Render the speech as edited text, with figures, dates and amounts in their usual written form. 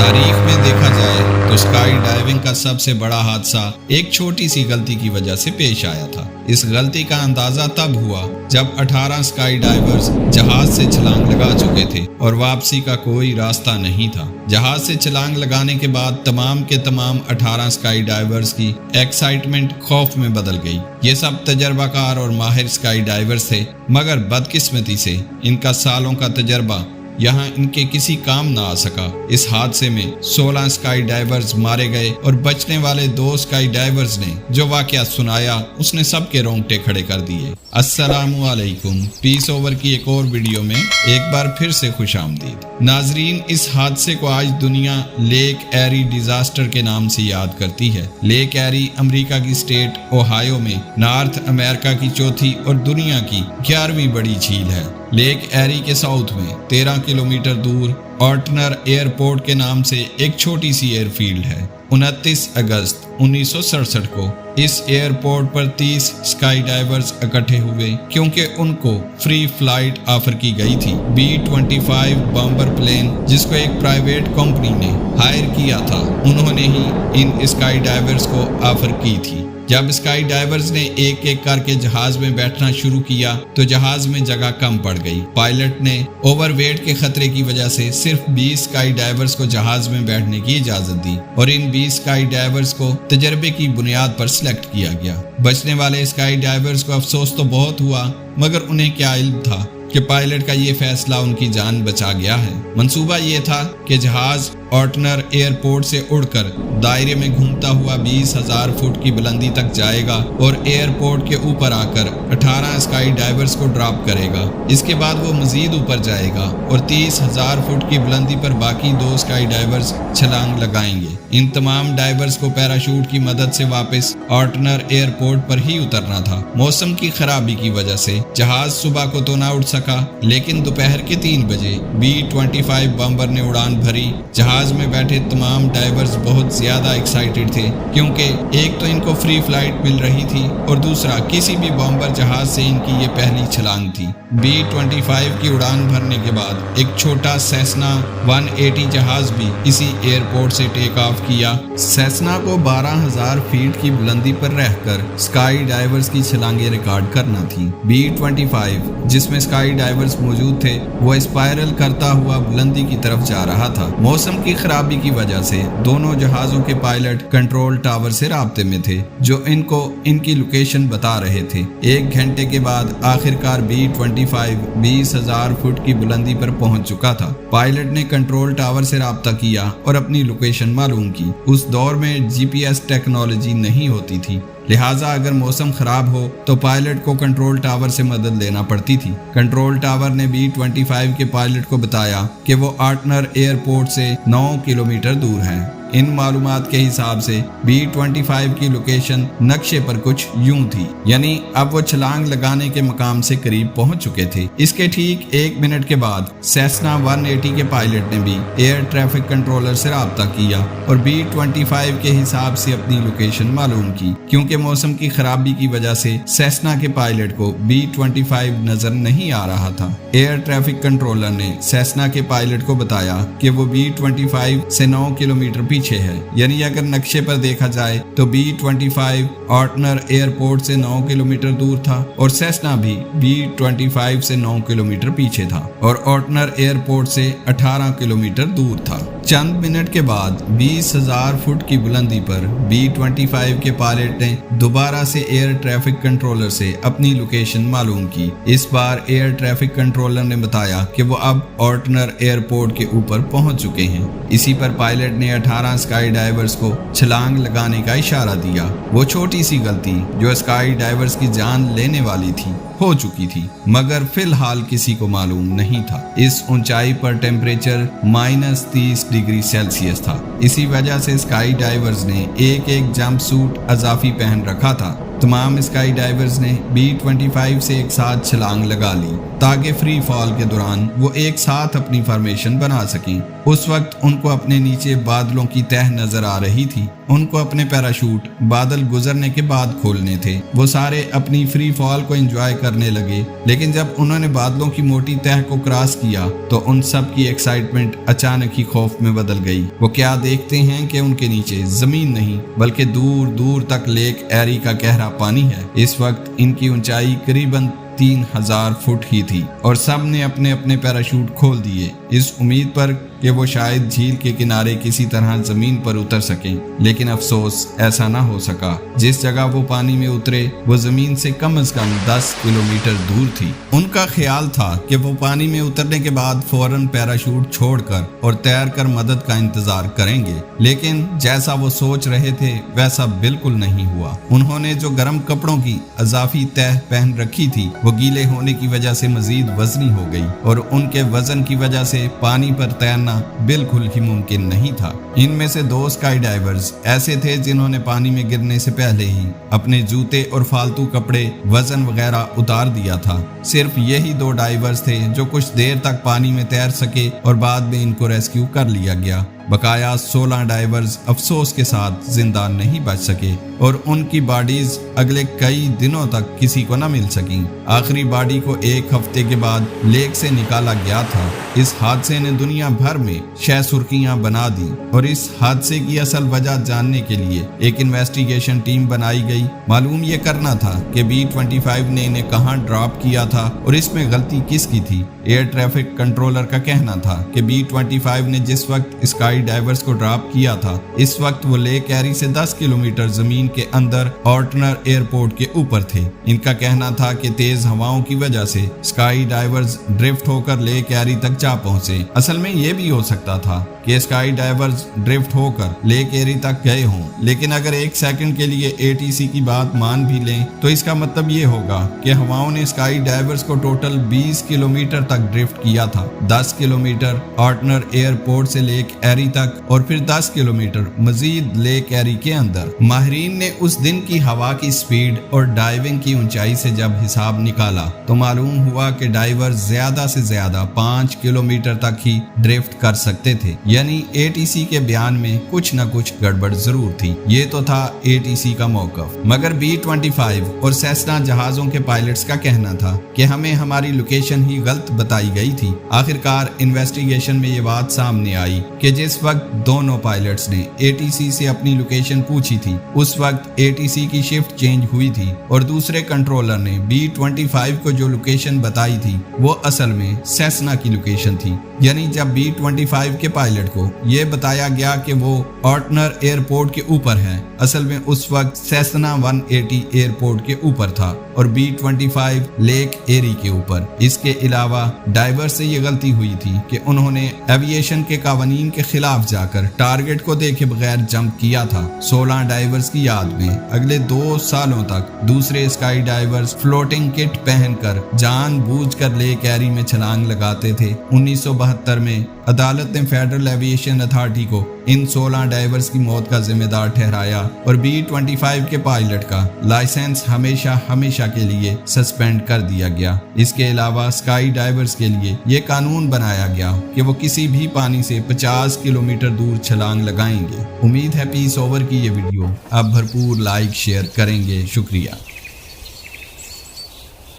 तारीख में देखा जाए तो स्काई डाइविंग का सबसे बड़ा हादसा एक छोटी सी गलती की वजह से पेश आया था। इस गलती का अंदाजा तब हुआ जब 18 स्काई डाइवर्स जहाज से छलांग लगा चुके थे और वापसी का कोई रास्ता नहीं था। जहाज से छलांग लगाने के बाद तमाम के तमाम 18 स्काई डाइवर्स की एक्साइटमेंट खौफ में बदल गई। ये सब तजर्बाकार और माहिर स्काई डाइवर्स थे, मगर बदकिस्मती से इनका सालों का तजर्बा यहाँ इनके किसी काम ना आ सका। इस हादसे में 16 स्काई डाइवर्स मारे गए और बचने वाले 2 स्काई डाइवर्स ने जो वाकया सुनाया उसने सबके रोंगटे खड़े कर दिए। अस्सलामु अलैकुम, पीस ओवर की एक और वीडियो में एक बार फिर से खुशामदीद। नाजरीन, इस हादसे को आज दुनिया लेक एरी डिजास्टर के नाम से याद करती है। लेक एरी अमेरिका की स्टेट ओहायो में नॉर्थ अमेरिका की चौथी और दुनिया की 11वीं बड़ी झील है। लेक एरी के साउथ में 13 किलोमीटर दूर ऑर्टनर एयरपोर्ट के नाम से एक छोटी सी एयरफील्ड है। 29 अगस्त 1967 को इस एयरपोर्ट पर 30 स्काई डाइवर्स इकट्ठे हुए क्योंकि उनको फ्री फ्लाइट ऑफर की गई थी। B-25 बॉम्बर प्लेन, जिसको एक प्राइवेट कंपनी ने हायर किया था, उन्होंने ही इन स्काई डाइवर्स को ऑफर की थी। जब स्काई डाइवर्स ने एक एक करके जहाज में बैठना शुरू किया तो जहाज में जगह कम पड़ गई। पायलट ने ओवरवेट के खतरे की वजह से सिर्फ 20 स्काई डाइवर्स को जहाज में बैठने की इजाजत दी और इन 20 स्काई डाइवर्स को तजर्बे की बुनियाद पर सिलेक्ट किया गया। बचने वाले स्काई डाइवर्स को अफसोस तो बहुत हुआ, मगर उन्हें क्या इल्म था कि पायलट का ये फैसला उनकी जान बचा गया है। मंसूबा ये था कि जहाज ऑर्टनर एयरपोर्ट से उड़कर दायरे में घूमता हुआ 20,000 फुट की बुलंदी तक जाएगा और एयरपोर्ट के ऊपर आकर 18 स्काई डाइवर्स को ड्रॉप करेगा। इसके बाद वो मजीद ऊपर जाएगा और 30,000 फुट की बुलंदी पर बाकी 2 स्काई डाइवर्स छलांग लगाएंगे। इन तमाम डाइवर्स को पैराशूट की मदद से वापस ऑर्टनर एयरपोर्ट पर ही उतरना था। मौसम की खराबी की वजह से जहाज सुबह को तो ना उड़ सका, लेकिन दोपहर के 3 बजे B-25 बॉम्बर ने उड़ान भरी। जहाज में बैठे तमाम डाइवर्स बहुत ज्यादा एक्साइटेड थे क्योंकि एक तो इनको फ्री फ्लाइट मिल रही थी और दूसरा किसी भी बॉम्बर जहाज से इनकी ये पहली छलांग थी। B-25 की उड़ान भरने के बाद एक छोटा सेस्ना 180 जहाज भी इसी एयरपोर्ट से टेक ऑफ किया। सेस्ना को 12,000 फीट की बुलंदी पर रहकर स्काई डाइवर्स की छलांगे रिकॉर्ड करना थी। B-25 जिसमें स्काई डाइवर्स मौजूद थे वो स्पाइरल करता हुआ बुलंदी की तरफ जा रहा था। मौसम की खराबी की वजह से दोनों जहाजों के पायलट कंट्रोल टावर से राब्ते में थे जो इनको इनकी लोकेशन बता रहे थे। 1 घंटे के बाद आखिरकार B-25 20,000 फुट की बुलंदी पर पहुंच चुका था। पायलट ने कंट्रोल टावर से राब्ता किया और अपनी लोकेशन मालूम की। उस दौर में GPS टेक्नोलॉजी नहीं होती थी, लिहाजा अगर मौसम खराब हो तो पायलट को कंट्रोल टावर से मदद लेना पड़ती थी। कंट्रोल टावर ने B-25 के पायलट को बताया कि वो ऑर्टनर एयरपोर्ट से 9 किलोमीटर दूर है। इन मालूमात के हिसाब से B-25 की लोकेशन नक्शे पर कुछ यूं थी, यानी अब वो छलांग लगाने के मकाम से करीब पहुंच चुके थे। इसके ठीक 1 मिनट के बाद सेस्ना 180 के पायलट ने भी एयर ट्रैफिक कंट्रोलर से राब्ता किया और B-25 के हिसाब से अपनी लोकेशन मालूम की। क्योंकि मौसम की खराबी की वजह से सेस्ना के पायलट को B-25 नजर नहीं आ रहा था। एयर ट्रैफिक कंट्रोलर ने सेस्ना के पायलट को बताया कि वो B-25 से 9 किलोमीटर पीछे है, यानी अगर नक्शे पर देखा जाए तो B-25 ऑर्टनर एयरपोर्ट से 9 किलोमीटर दूर था और सेस्ना भी B-25 से 9 किलोमीटर पीछे था और ऑर्टनर एयरपोर्ट से 18 किलोमीटर दूर था। चंद मिनट के बाद 20,000 फुट की बुलंदी पर B-25 के पायलट ने दोबारा से एयर ट्रैफिक कंट्रोलर से अपनी लोकेशन मालूम की। इस बार एयर ट्रैफिक कंट्रोलर ने बताया कि वो अब ऑर्टनर एयरपोर्ट के ऊपर पहुंच चुके हैं। इसी पर पायलट ने 18 स्काई डाइवर्स को छलांग लगाने का इशारा दिया। वो छोटी सी गलती जो स्काई डाइवर्स की जान लेने वाली थी हो चुकी थी, मगर फिलहाल किसी को मालूम नहीं था। इस ऊंचाई पर टेम्परेचर -30 डिग्री सेल्सियस था। इसी वजह से स्काई डाइवर्स ने एक जंप सूट अजाफी पहन रखा था। तमाम स्काई डाइवर्स ने B-25 से एक साथ छलांग लगा ली ताकि फ्री फॉल के दौरान वो एक साथ अपनी फॉर्मेशन बना सकें। उस वक्त उनको अपने नीचे बादलों की तह नजर आ रही थी। उनको अपने पैराशूट बादल गुजरने के बाद खोलने थे। वो सारे अपनी फ्री फॉल को एंजॉय करने लगे, लेकिन जब उन्होंने बादलों की मोटी तह को क्रॉस किया तो उन सब की एक्साइटमेंट अचानक ही खौफ में बदल गई। वो क्या देखते हैं कि उनके नीचे जमीन नहीं बल्कि दूर दूर तक लेक एरी का गहरा पानी है। इस वक्त इनकी ऊंचाई करीबन 3000 फुट ही थी और सब ने अपने अपने पैराशूट खोल दिए, इस उम्मीद पर कि वो शायद झील के किनारे किसी तरह जमीन पर उतर सकें। लेकिन अफसोस ऐसा ना हो सका। जिस जगह वो पानी में उतरे वो जमीन से कम 10 किलोमीटर दूर थी। उनका ख्याल था कि वो पानी में उतरने के बाद फौरन पैराशूट छोड़कर और तैरकर मदद का इंतजार करेंगे, लेकिन जैसा वो सोच रहे थे वैसा बिल्कुल नहीं हुआ। उन्होंने जो गर्म कपड़ों की अजाफी तह पहन रखी थी वो गीले होने की वजह से मजीद वजनी हो गई और उनके वजन की वजह से पानी पर तैरना बिल्कुल ही मुमकिन नहीं था। इनमें से 2 स्काई डाइवर्स ऐसे थे जिन्होंने पानी में गिरने से पहले ही अपने जूते और फालतू कपड़े, वजन वगैरह उतार दिया था। सिर्फ यही 2 डाइवर्स थे जो कुछ देर तक पानी में तैर सके और बाद में इनको रेस्क्यू कर लिया गया। बकाया 16 डाइवर्स अफसोस के साथ जिंदा नहीं बच सके और उनकी बॉडीज अगले कई दिनों तक किसी को न मिल सकी। आखिरी बॉडी को 1 हफ्ते के बाद लेक से निकाला गया था। इस हादसे ने दुनिया भर में शह सुर्खियां बना दी और इस हादसे की असल वजह जानने के लिए एक इन्वेस्टिगेशन टीम बनाई गई। मालूम ये करना था कि B-25 ने इन्हें कहां ड्रॉप किया था और इसमें गलती किसकी थी। एयर ट्रैफिक कंट्रोलर का कहना था कि B-25 ने जिस वक्त स्काई डाइवर्स को ड्रॉप किया था इस वक्त वो लेक एरी से 10 किलोमीटर जमीन के अंदर ऑर्टनर एयरपोर्ट के ऊपर थे। इनका कहना था कि तेज हवाओं की वजह से स्काई डाइवर्स ड्रिफ्ट होकर लेक एरी तक जा पहुंचे। असल में ये भी हो सकता था कि स्काई डाइवर्स ड्रिफ्ट होकर लेक एरी तक गए हों, लेकिन अगर 1 सेकंड के लिए ATC की बात मान भी लें तो इसका मतलब ये होगा कि हवाओं ने स्काई डाइवर्स को टोटल 20 किलोमीटर तक ड्रिफ्ट किया था। 10 किलोमीटर ऑर्टनर एयरपोर्ट से लेक एरी तक और फिर 10 किलोमीटर मजीद लेक एरी के अंदर। माहिरीन ने उस दिन की हवा की स्पीड और डाइविंग की ऊंचाई से जब हिसाब निकाला तो मालूम हुआ कि डाइवर्स ज्यादा से ज्यादा 5 किलोमीटर तक ही ड्रिफ्ट कर सकते थे। यानी ATC के बयान में कुछ न कुछ गड़बड़ जरूर थी। ये तो था ATC का मौकफ, मगर B-25 और सेस्ना जहाजों के पायलट्स का कहना था कि हमें हमारी लोकेशन ही गलत बताई गई थी। आखिरकार इन्वेस्टिगेशन में ये बात सामने आई कि जिस वक्त दोनों पायलट्स ने ATC से अपनी लोकेशन पूछी थी उस वक्त ATC की शिफ्ट चेंज हुई थी और दूसरे कंट्रोलर ने B-25 को जो लोकेशन बताई थी वो असल में सेस्ना की लोकेशन थी। यानी जब B-25 के पायलट को ये बताया गया कि वो ऑर्टनर एयरपोर्ट के ऊपर है, असल में उस वक्त सेस्ना 180 एयरपोर्ट के ऊपर था और B-25 लेक एरी के ऊपर। इसके अलावा डाइवर से ये गलती हुई थी कि उन्होंने एविएशन के कानून के खिलाफ जाकर टारगेट को देखे बगैर जंप किया था। 16 डाइवर्स की याद में अगले 2 सालों तक दूसरे स्काई डाइवर्स फ्लोटिंग किट पहनकर जानबूझकर लेक एरी में छलांग लगाते थे। 1972 में अदालत ने फेडरल एविएशन अथॉरिटी को इन 16 डाइवर्स की मौत का जिम्मेदार ठहराया और B-25 के पायलट का लाइसेंस हमेशा के लिए सस्पेंड कर दिया गया। इसके अलावा स्काई डाइवर्स के लिए ये कानून बनाया गया कि वो किसी भी पानी से 50 किलोमीटर दूर छलांग लगाएंगे। उम्मीद है पीस ओवर की ये वीडियो आप भरपूर लाइक शेयर करेंगे। शुक्रिया।